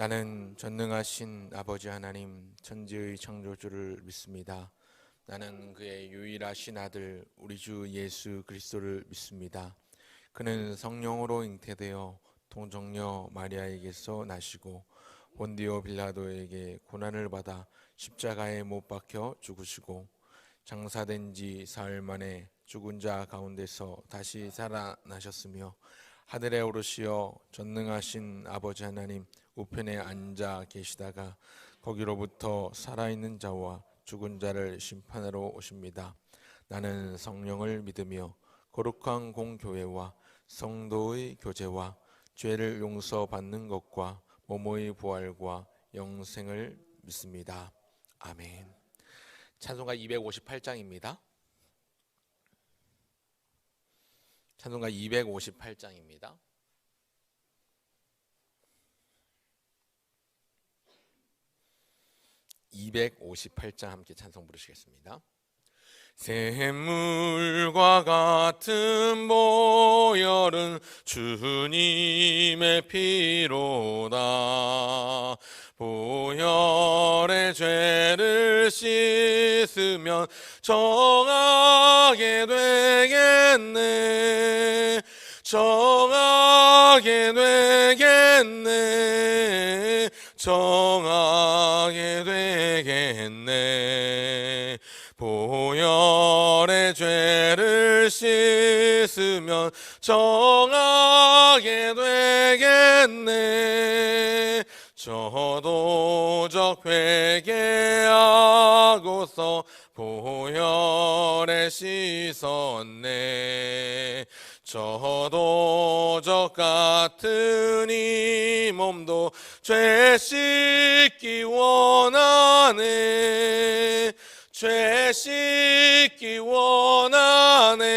나는 전능하신 아버지 하나님 천지의 창조주를 믿습니다. 나는 그의 유일하신 아들 우리 주 예수 그리스도를 믿습니다. 그는 성령으로 잉태되어 동정녀 마리아에게서 나시고 본디오 빌라도에게 고난을 받아 십자가에 못 박혀 죽으시고 장사된 지 사흘 만에 죽은 자 가운데서 다시 살아나셨으며 하늘에 오르시어 전능하신 아버지 하나님 우편에 앉아 계시다가 거기로부터 살아있는 자와 죽은 자를 심판하러 오십니다. 나는 성령을 믿으며 거룩한 공교회와 성도의 교제와 죄를 용서받는 것과 몸의 부활과 영생을 믿습니다. 아멘. 찬송가 258장입니다. 찬송가 258장입니다. 258장 함께 찬송 부르시겠습니다. 샘물과 같은 보혈은 주님의 피로다. 보혈의 죄를 씻으면 정하게 되겠네. 정하게 되겠네. 정하게 되겠네. 보혈의 죄를 씻으면 정하게 되겠네. 저도적 회개하고서 보혈에 씻었네. 저도적 같은 이 몸도 죄 씻기 원하네. 죄 씻기 원하네.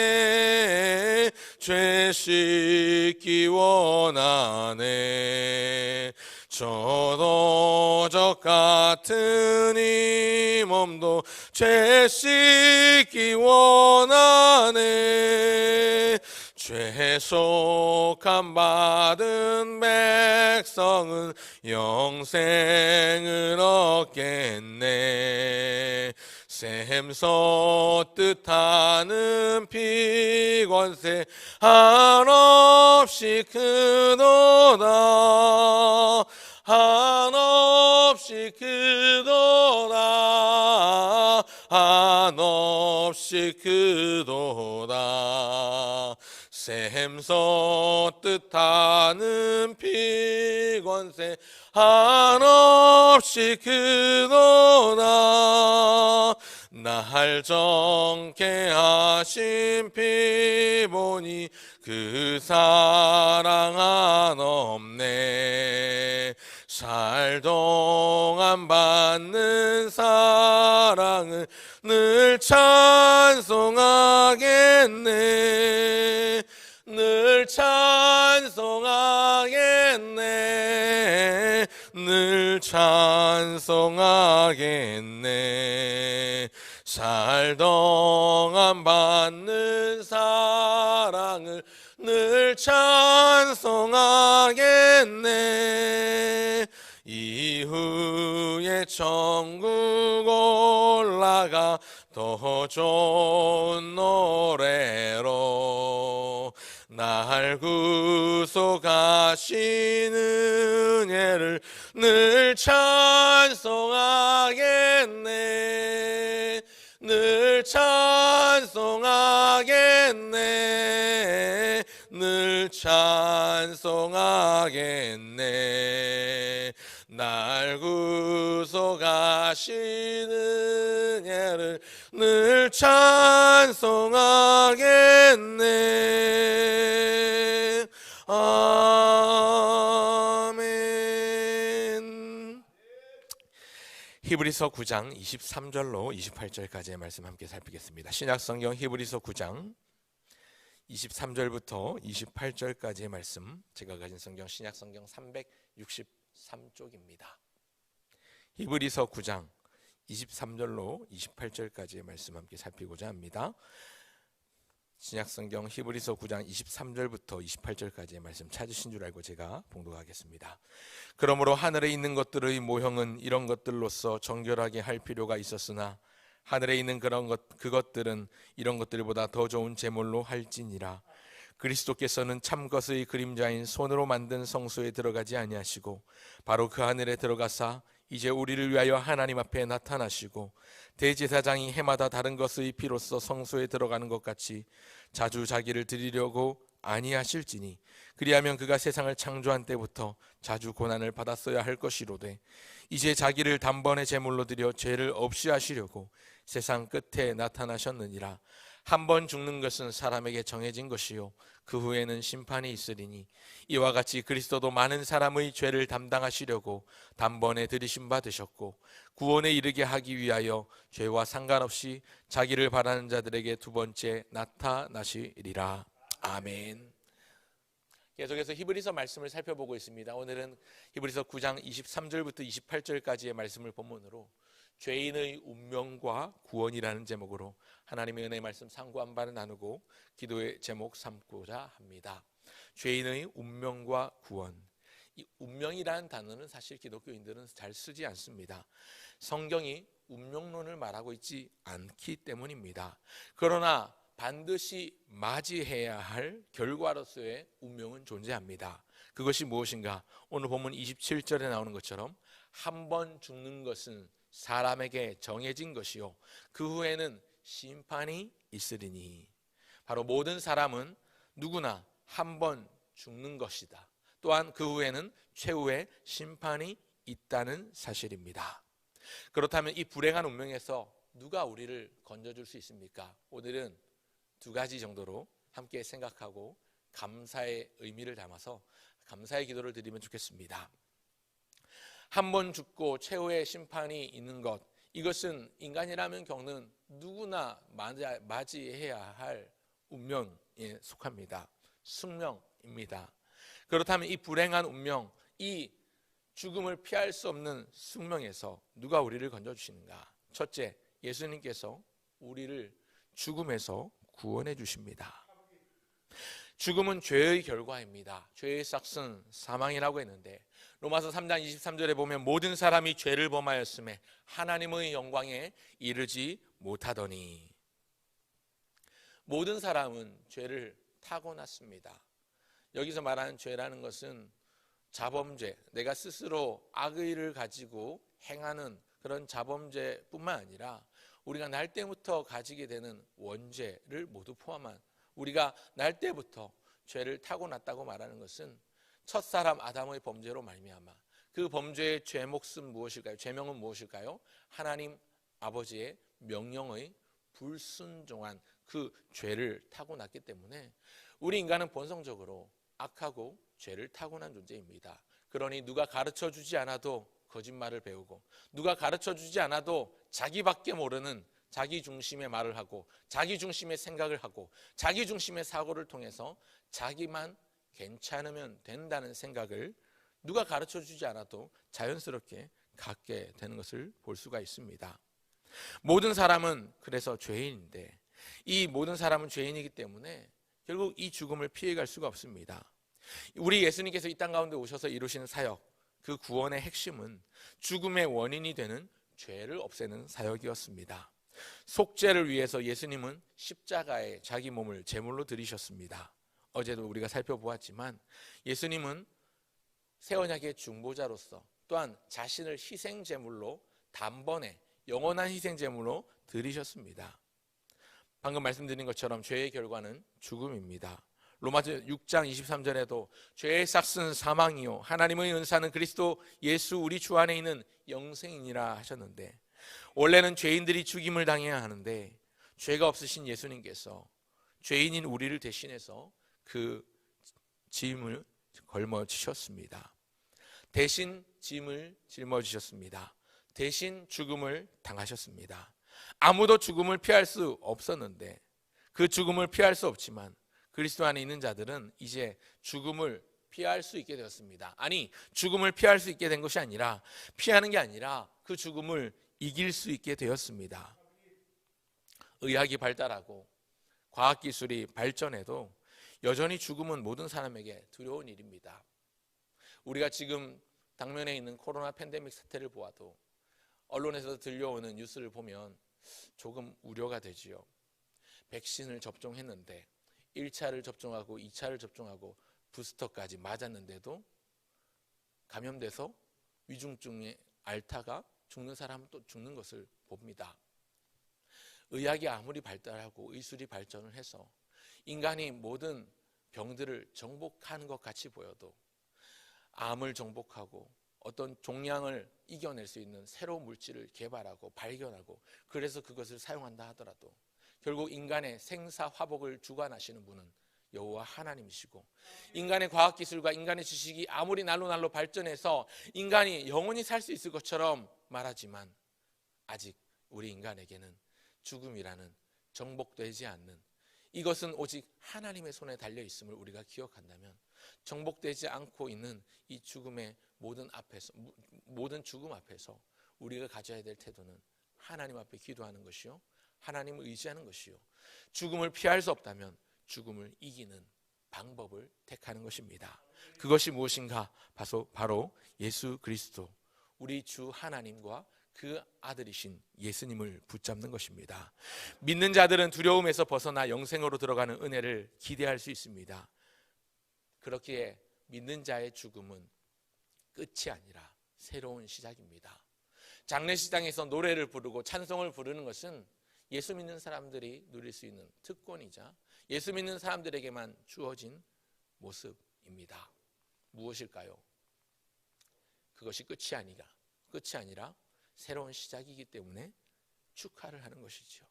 죄 씻기 원하네. 저도적 같은 이 몸도 죄 씻기 원하네. 죄속함 받은 백성은 영생을 얻겠네. 샘솟듯 하는 피권세 한없이 크도다. 한없이 크도다. 한없이 크도다. 샘솟듯 하는 피권세 한없이 크도다. 날 정케 하신 피 보니 그 사랑 한없네. 살 동안 받는 사랑을 늘 찬송하겠네. 늘 찬송하겠네. 늘 찬송하겠네. 살 동안 받는 사랑을 늘 찬송하겠네. 이후에 천국 올라가 더 좋은 노래로 날 구속하신 은혜를 늘 찬송하겠네. 늘 찬송하겠네. 늘 찬송하겠네. 날 구속하신 은혜를 늘 찬송하겠네. 아멘. 히브리서 9장 23절로 28절까지의 말씀 함께 살피겠습니다. 신약성경 히브리서 9장 23절부터 28절까지의 말씀, 제가 가진 성경 신약성경 363쪽입니다. 히브리서 9장 23절로 28절까지의 말씀 함께 살피고자 합니다. 신약성경 히브리서 9장 23절부터 28절까지의 말씀 찾으신 줄 알고 제가 봉독하겠습니다. 그러므로 하늘에 있는 것들의 모형은 이런 것들로서 정결하게 할 필요가 있었으나 하늘에 있는 그것들은 이런 것들보다 더 좋은 제물로 할지니라. 그리스도께서는 참 것의 그림자인 손으로 만든 성소에 들어가지 아니하시고 바로 그 하늘에 들어가사 이제 우리를 위하여 하나님 앞에 나타나시고 대제사장이 해마다 다른 것의 피로써 성소에 들어가는 것 같이 자주 자기를 드리려고 아니하실지니 그리하면 그가 세상을 창조한 때부터 자주 고난을 받았어야 할 것이로되 이제 자기를 단번에 제물로 드려 죄를 없이 하시려고 세상 끝에 나타나셨느니라. 한 번 죽는 것은 사람에게 정해진 것이요 그 후에는 심판이 있으리니 이와 같이 그리스도도 많은 사람의 죄를 담당하시려고 단번에 들이심 받으셨고 구원에 이르게 하기 위하여 죄와 상관없이 자기를 바라는 자들에게 두 번째 나타나시리라. 아멘. 계속해서 히브리서 말씀을 살펴보고 있습니다. 오늘은 히브리서 9장 23절부터 28절까지의 말씀을 본문으로 죄인의 운명과 구원이라는 제목으로 하나님의 은혜의 말씀 상고 한 바를 나누고 기도의 제목 삼고자 합니다. 죄인의 운명과 구원. 이 운명이라는 단어는 사실 기독교인들은 잘 쓰지 않습니다. 성경이 운명론을 말하고 있지 않기 때문입니다. 그러나 반드시 맞이해야 할 결과로서의 운명은 존재합니다. 그것이 무엇인가? 오늘 본문 27절에 나오는 것처럼 한 번 죽는 것은 사람에게 정해진 것이요 그 후에는 심판이 있으리니. 바로 모든 사람은 누구나 한 번 죽는 것이다. 또한 그 후에는 최후의 심판이 있다는 사실입니다. 그렇다면 이 불행한 운명에서 누가 우리를 건져줄 수 있습니까? 오늘은 두 가지 정도로 함께 생각하고 감사의 의미를 담아서 감사의 기도를 드리면 좋겠습니다. 한 번 죽고 최후의 심판이 있는 것, 이것은 인간이라면 겪는 누구나 맞이해야 할 운명에 속합니다. 숙명입니다. 그렇다면 이 불행한 운명, 이 죽음을 피할 수 없는 숙명에서 누가 우리를 건져주시는가? 첫째, 예수님께서 우리를 죽음에서 구원해 주십니다. 죽음은 죄의 결과입니다. 죄의 싹은 사망이라고 했는데 로마서 3장 23절에 보면 모든 사람이 죄를 범하였음에 하나님의 영광에 이르지 못하더니. 모든 사람은 죄를 타고났습니다. 여기서 말하는 죄라는 것은 자범죄, 내가 스스로 악의를 가지고 행하는 그런 자범죄뿐만 아니라 우리가 날 때부터 가지게 되는 원죄를 모두 포함한, 우리가 날 때부터 죄를 타고났다고 말하는 것은 첫사람 아담의 범죄로 말미암아 그 범죄의 죄목은 무엇일까요? 죄명은 무엇일까요? 하나님 아버지의 명령의 불순종한 그 죄를 타고났기 때문에 우리 인간은 본성적으로 악하고 죄를 타고난 존재입니다. 그러니 누가 가르쳐주지 않아도 거짓말을 배우고, 누가 가르쳐주지 않아도 자기밖에 모르는 자기 중심의 말을 하고, 자기 중심의 생각을 하고, 자기 중심의 사고를 통해서 자기만 괜찮으면 된다는 생각을 누가 가르쳐주지 않아도 자연스럽게 갖게 되는 것을 볼 수가 있습니다. 모든 사람은 그래서 죄인인데, 이 모든 사람은 죄인이기 때문에 결국 이 죽음을 피해갈 수가 없습니다. 우리 예수님께서 이 땅 가운데 오셔서 이루시는 사역, 그 구원의 핵심은 죽음의 원인이 되는 죄를 없애는 사역이었습니다. 속죄를 위해서 예수님은 십자가에 자기 몸을 제물로 드리셨습니다. 어제도 우리가 살펴보았지만 예수님은 새 언약의 중보자로서 또한 자신을 희생제물로 단번에 영원한 희생제물로 드리셨습니다. 방금 말씀드린 것처럼 죄의 결과는 죽음입니다. 로마서 6장 23절에도 죄의 삭은 사망이요 하나님의 은사는 그리스도 예수 우리 주 안에 있는 영생이니라 하셨는데, 원래는 죄인들이 죽임을 당해야 하는데 죄가 없으신 예수님께서 죄인인 우리를 대신해서 그 짐을 걸머지셨습니다. 대신 짐을 짊어지셨습니다. 대신 죽음을 당하셨습니다. 아무도 죽음을 피할 수 없었는데, 그 죽음을 피할 수 없지만 그리스도 안에 있는 자들은 이제 죽음을 피할 수 있게 되었습니다. 아니, 죽음을 피할 수 있게 된 것이 아니라, 피하는 게 아니라 그 죽음을 이길 수 있게 되었습니다. 의학이 발달하고 과학기술이 발전해도 여전히 죽음은 모든 사람에게 두려운 일입니다. 우리가 지금 당면에 있는 코로나 팬데믹 사태를 보아도 언론에서 들려오는 뉴스를 보면 조금 우려가 되지요. 백신을 접종했는데 1차를 접종하고 2차를 접종하고 부스터까지 맞았는데도 감염돼서 위중증에 앓다가 죽는 사람은 또 죽는 것을 봅니다. 의학이 아무리 발달하고 의술이 발전을 해서 인간이 모든 병들을 정복하는 것 같이 보여도 암을 정복하고 어떤 종양을 이겨낼 수 있는 새로운 물질을 개발하고 발견하고 그래서 그것을 사용한다 하더라도 결국 인간의 생사화복을 주관하시는 분은 여호와 하나님이시고, 인간의 과학기술과 인간의 지식이 아무리 날로 발전해서 인간이 영원히 살 수 있을 것처럼 말하지만 아직 우리 인간에게는 죽음이라는 정복되지 않는, 이것은 오직 하나님의 손에 달려 있음을 우리가 기억한다면 정복되지 않고 있는 이 죽음의 모든 죽음 앞에서 우리가 가져야 될 태도는 하나님 앞에 기도하는 것이요, 하나님을 의지하는 것이요, 죽음을 피할 수 없다면 죽음을 이기는 방법을 택하는 것입니다. 그것이 무엇인가? 바로 예수 그리스도, 우리 주 하나님과 그 아들이신 예수님을 붙잡는 것입니다. 믿는 자들은 두려움에서 벗어나 영생으로 들어가는 은혜를 기대할 수 있습니다. 그렇기에 믿는 자의 죽음은 끝이 아니라 새로운 시작입니다. 장례식장에서 노래를 부르고 찬송을 부르는 것은 예수 믿는 사람들이 누릴 수 있는 특권이자 예수 믿는 사람들에게만 주어진 모습입니다. 무엇일까요? 그것이 끝이 아니라 새로운 시작이기 때문에 축하를 하는 것이죠.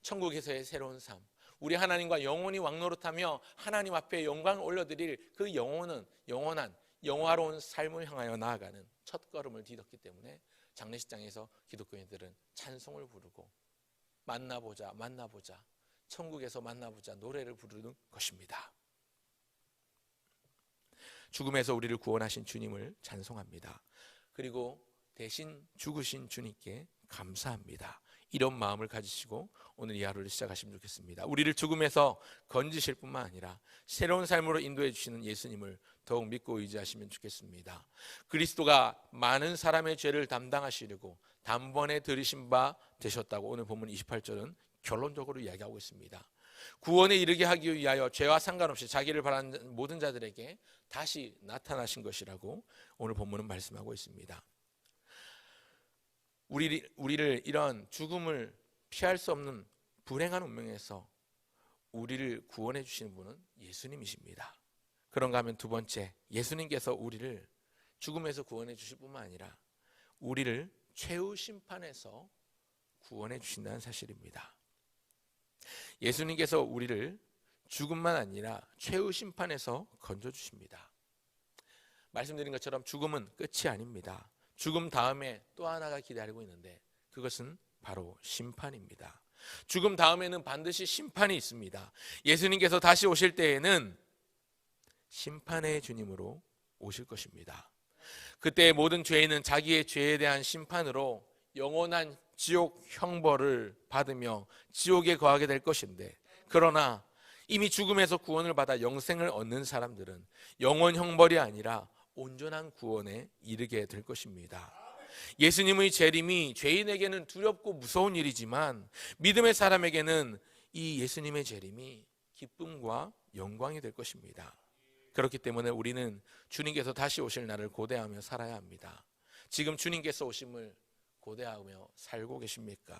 천국에서의 새로운 삶, 우리 하나님과 영원히 왕노릇하며 하나님 앞에 영광을 올려드릴 그 영원한 영화로운 삶을 향하여 나아가는 첫걸음을 디뎠기 때문에 장례식장에서 기독교인들은 찬송을 부르고 만나보자 천국에서 만나보자 노래를 부르는 것입니다. 죽음에서 우리를 구원하신 주님을 찬송합니다. 그리고 대신 죽으신 주님께 감사합니다. 이런 마음을 가지시고 오늘 이 하루를 시작하시면 좋겠습니다. 우리를 죽음에서 건지실 뿐만 아니라 새로운 삶으로 인도해 주시는 예수님을 더욱 믿고 의지하시면 좋겠습니다. 그리스도가 많은 사람의 죄를 담당하시려고 단번에 들이신 바 되셨다고 오늘 본문 28절은 결론적으로 이야기하고 있습니다. 구원에 이르게 하기 위하여 죄와 상관없이 자기를 바라는 모든 자들에게 다시 나타나신 것이라고 오늘 본문은 말씀하고 있습니다. 우리를 이런 죽음을 피할 수 없는 불행한 운명에서 우리를 구원해 주시는 분은 예수님이십니다. 그런가 하면 두 번째, 예수님께서 우리를 죽음에서 구원해 주실 뿐만 아니라 우리를 최후 심판에서 구원해 주신다는 사실입니다. 예수님께서 우리를 죽음만 아니라 최후 심판에서 건져 주십니다. 말씀드린 것처럼 죽음은 끝이 아닙니다. 죽음 다음에 또 하나가 기다리고 있는데 그것은 바로 심판입니다. 죽음 다음에는 반드시 심판이 있습니다. 예수님께서 다시 오실 때에는 심판의 주님으로 오실 것입니다. 그때 모든 죄인은 자기의 죄에 대한 심판으로 영원한 지옥 형벌을 받으며 지옥에 거하게 될 것인데, 그러나 이미 죽음에서 구원을 받아 영생을 얻는 사람들은 영원 형벌이 아니라 온전한 구원에 이르게 될 것입니다. 예수님의 재림이 죄인에게는 두렵고 무서운 일이지만 믿음의 사람에게는 이 예수님의 재림이 기쁨과 영광이 될 것입니다. 그렇기 때문에 우리는 주님께서 다시 오실 날을 고대하며 살아야 합니다. 지금 주님께서 오심을 고대하며 살고 계십니까?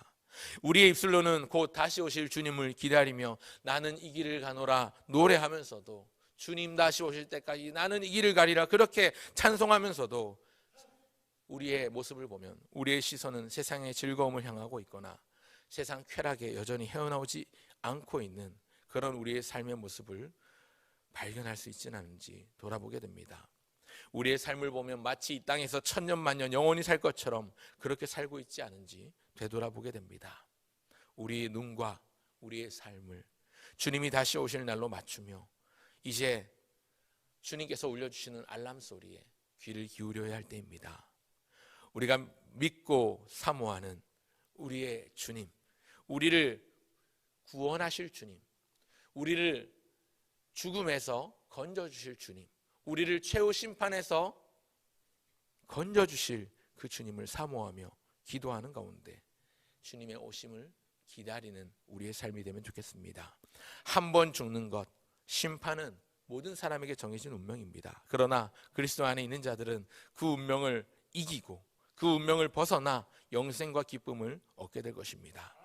우리의 입술로는 곧 다시 오실 주님을 기다리며 나는 이 길을 가노라 노래하면서도 주님 다시 오실 때까지 나는 이 길을 가리라 그렇게 찬송하면서도 우리의 모습을 보면 우리의 시선은 세상의 즐거움을 향하고 있거나 세상 쾌락에 여전히 헤어나오지 않고 있는 그런 우리의 삶의 모습을 발견할 수 있지는 않은지 돌아보게 됩니다. 우리의 삶을 보면 마치 이 땅에서 천년 만년 영원히 살 것처럼 그렇게 살고 있지 않은지 되돌아보게 됩니다. 우리의 눈과 우리의 삶을 주님이 다시 오실 날로 맞추며 이제 주님께서 울려주시는 알람 소리에 귀를 기울여야 할 때입니다. 우리가 믿고 사모하는 우리의 주님, 우리를 구원하실 주님, 우리를 죽음에서 건져주실 주님, 우리를 최후 심판에서 건져주실 그 주님을 사모하며 기도하는 가운데 주님의 오심을 기다리는 우리의 삶이 되면 좋겠습니다. 한 번 죽는 것, 심판은 모든 사람에게 정해진 운명입니다. 그러나 그리스도 안에 있는 자들은 그 운명을 이기고 그 운명을 벗어나 영생과 기쁨을 얻게 될 것입니다.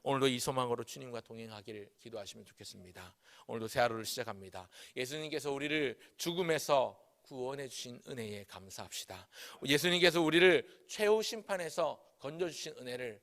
오늘도 이 소망으로 주님과 동행하기를 기도하시면 좋겠습니다. 오늘도 새 하루를 시작합니다. 예수님께서 우리를 죽음에서 구원해 주신 은혜에 감사합시다. 예수님께서 우리를 최후 심판에서 건져주신 은혜를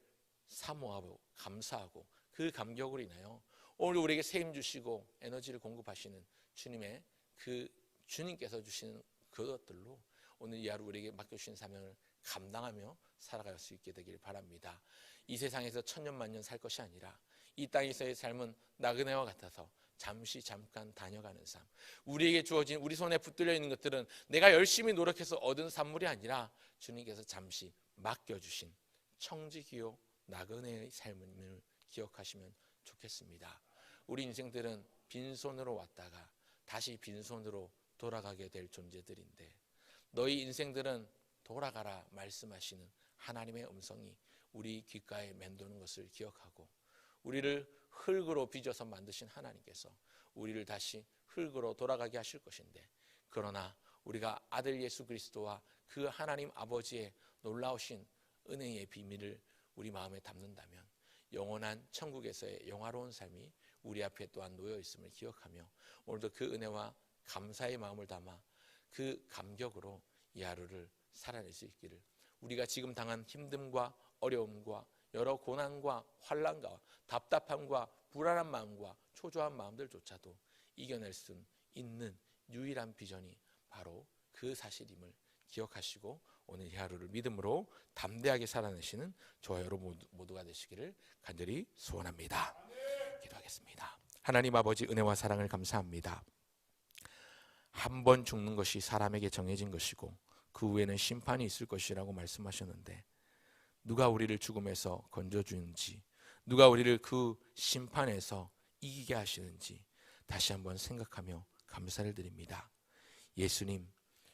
사모하고 감사하고 그 감격으로 인하여 오늘 우리에게 세임 주시고 에너지를 공급하시는 주님의 그 주님께서 주시는 그것들로 오늘 이 하루 우리에게 맡겨주신 사명을 감당하며 살아갈 수 있게 되길 바랍니다. 이 세상에서 천년만년 살 것이 아니라 이 땅에서의 삶은 나그네와 같아서 잠깐 다녀가는 삶, 우리에게 주어진 우리 손에 붙들려 있는 것들은 내가 열심히 노력해서 얻은 산물이 아니라 주님께서 잠시 맡겨주신 청지기요 나그네의 삶을 기억하시면 좋겠습니다. 우리 인생들은 빈손으로 왔다가 다시 빈손으로 돌아가게 될 존재들인데 너희 인생들은 돌아가라 말씀하시는 하나님의 음성이 우리 귓가에 맴도는 것을 기억하고 우리를 흙으로 빚어서 만드신 하나님께서 우리를 다시 흙으로 돌아가게 하실 것인데 그러나 우리가 아들 예수 그리스도와 그 하나님 아버지의 놀라우신 은혜의 비밀을 우리 마음에 담는다면 영원한 천국에서의 영화로운 삶이 우리 앞에 또한 놓여 있음을 기억하며 오늘도 그 은혜와 감사의 마음을 담아 그 감격으로 이 하루를 살아낼 수 있기를, 우리가 지금 당한 힘듦과 어려움과 여러 고난과 환난과 답답함과 불안한 마음과 초조한 마음들조차도 이겨낼 수 있는 유일한 비전이 바로 그 사실임을 기억하시고 오늘 이 하루를 믿음으로 담대하게 살아내시는 저와 여러분 모두가 되시기를 간절히 소원합니다. 기도하겠습니다. 하나님 아버지, 은혜와 사랑을 감사합니다. 한 번 죽는 것이 사람에게 정해진 것이고 그 후에는 심판이 있을 것이라고 말씀하셨는데 누가 우리를 죽음에서 건져주는지, 누가 우리를 그 심판에서 이기게 하시는지 다시 한번 생각하며 감사를 드립니다. 예수님,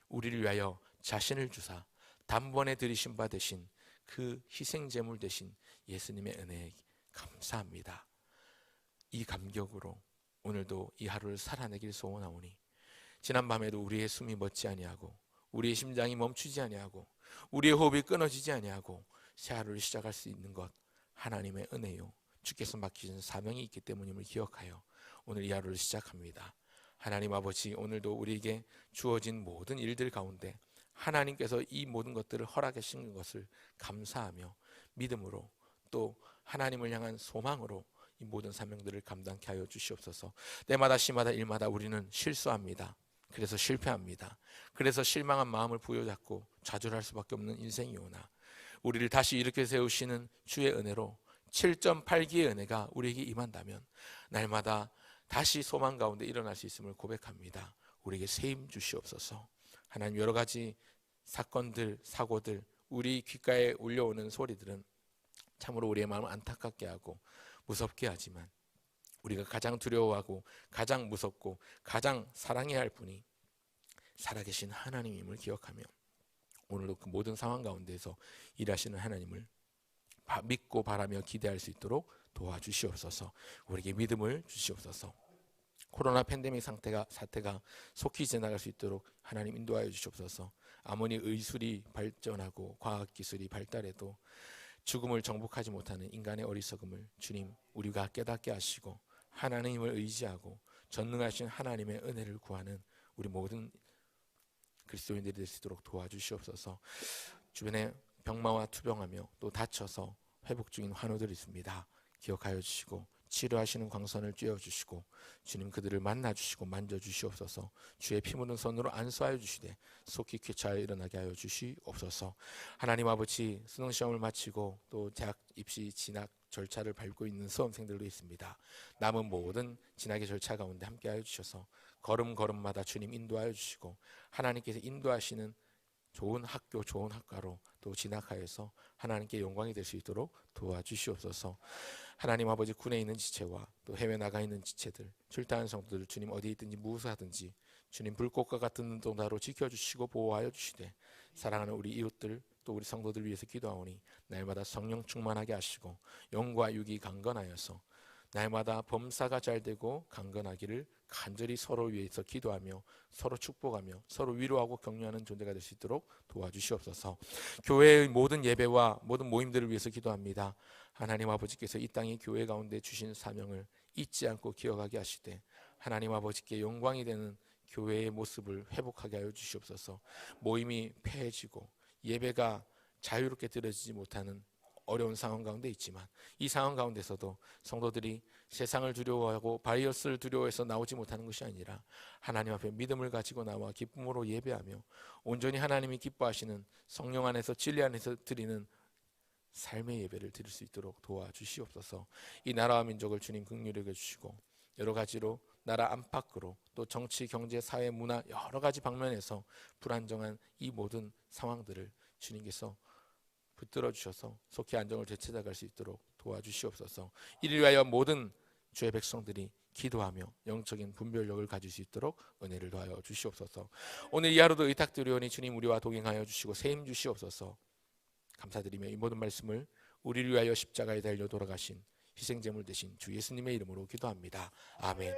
우리를 위하여 자신을 주사 단번에 들이신 바 되신 그 희생제물 되신 예수님의 은혜에 감사합니다. 이 감격으로 오늘도 이 하루를 살아내길 소원하오니 지난 밤에도 우리의 숨이 멎지 아니하고 우리의 심장이 멈추지 아니하고 우리의 호흡이 끊어지지 아니하고 새 하루를 시작할 수 있는 것 하나님의 은혜요, 주께서 맡기신 사명이 있기 때문임을 기억하여 오늘 이 하루를 시작합니다. 하나님 아버지, 오늘도 우리에게 주어진 모든 일들 가운데 하나님께서 이 모든 것들을 허락해 주신 것을 감사하며 믿음으로 또 하나님을 향한 소망으로 이 모든 사명들을 감당케 하여 주시옵소서. 때마다 시마다 일마다 우리는 실수합니다. 그래서 실패합니다. 그래서 실망한 마음을 부여잡고 좌절할 수밖에 없는 인생이오나 우리를 다시 일으켜 세우시는 주의 은혜로 7.8기의 은혜가 우리에게 임한다면 날마다 다시 소망 가운데 일어날 수 있음을 고백합니다. 우리에게 세임 주시옵소서. 하나님, 여러 가지 사건들, 사고들, 우리 귓가에 울려오는 소리들은 참으로 우리의 마음을 안타깝게 하고 무섭게 하지만 우리가 가장 두려워하고 가장 무섭고 가장 사랑해야 할 분이 살아계신 하나님임을 기억하며 오늘도 그 모든 상황 가운데서 일하시는 하나님을 믿고 바라며 기대할 수 있도록 도와주시옵소서. 우리에게 믿음을 주시옵소서. 코로나 팬데믹 사태가 속히 지나갈 수 있도록 하나님 인도하여 주시옵소서. 아무리 의술이 발전하고 과학기술이 발달해도 죽음을 정복하지 못하는 인간의 어리석음을 주님 우리가 깨닫게 하시고 하나님을 의지하고 전능하신 하나님의 은혜를 구하는 우리 모든 그리스도인들이 될 수 있도록 도와주시옵소서. 주변에 병마와 투병하며 또 다쳐서 회복 중인 환우들이 있습니다. 기억하여 주시고 치료하시는 광선을 쬐어주시고 주님 그들을 만나주시고 만져주시옵소서. 주의 피 묻은 손으로 안수하여 주시되 속히 쾌차하여 일어나게 하여 주시옵소서. 하나님 아버지, 수능시험을 마치고 또 대학 입시 진학 절차를 밟고 있는 수험생들도 있습니다. 남은 모든 진학의 절차 가운데 함께하여 주셔서 걸음걸음마다 주님 인도하여 주시고 하나님께서 인도하시는 좋은 학교, 좋은 학과로 또 진학하여서 하나님께 영광이 될 수 있도록 도와주시옵소서. 하나님 아버지, 군에 있는 지체와 또 해외 나가 있는 지체들, 출타한 성도들 주님 어디 있든지 무엇을 하든지 주님 불꽃과 같은 눈동자로 지켜주시고 보호하여 주시되 사랑하는 우리 이웃들 또 우리 성도들 위해서 기도하오니 날마다 성령 충만하게 하시고 영과 육이 강건하여서 날마다 범사가 잘되고 강건하기를 간절히 서로 위해서 기도하며 서로 축복하며 서로 위로하고 격려하는 존재가 될 수 있도록 도와주시옵소서. 교회의 모든 예배와 모든 모임들을 위해서 기도합니다. 하나님 아버지께서 이 땅의 교회 가운데 주신 사명을 잊지 않고 기억하게 하시되 하나님 아버지께 영광이 되는 교회의 모습을 회복하게 하여 주시옵소서. 모임이 폐해지고 예배가 자유롭게 드려지지 못하는 어려운 상황 가운데 있지만 이 상황 가운데서도 성도들이 세상을 두려워하고 바이러스를 두려워해서 나오지 못하는 것이 아니라 하나님 앞에 믿음을 가지고 나와 기쁨으로 예배하며 온전히 하나님이 기뻐하시는 성령 안에서 진리 안에서 드리는 삶의 예배를 드릴 수 있도록 도와주시옵소서. 이 나라와 민족을 주님 긍휼히 여겨주시고 여러 가지로 나라 안팎으로 또 정치, 경제, 사회, 문화 여러 가지 방면에서 불안정한 이 모든 상황들을 주님께서 붙들어 주셔서 속히 안정을 되찾아갈 수 있도록 도와주시옵소서. 이를 위하여 모든 주의 백성들이 기도하며 영적인 분별력을 가질 수 있도록 은혜를 더하여 주시옵소서. 오늘 이 하루도 의탁드리오니 주님 우리와 동행하여 주시고 세임 주시옵소서. 감사드리며 이 모든 말씀을 우리를 위하여 십자가에 달려 돌아가신 희생제물 되신 주 예수님의 이름으로 기도합니다. 아멘.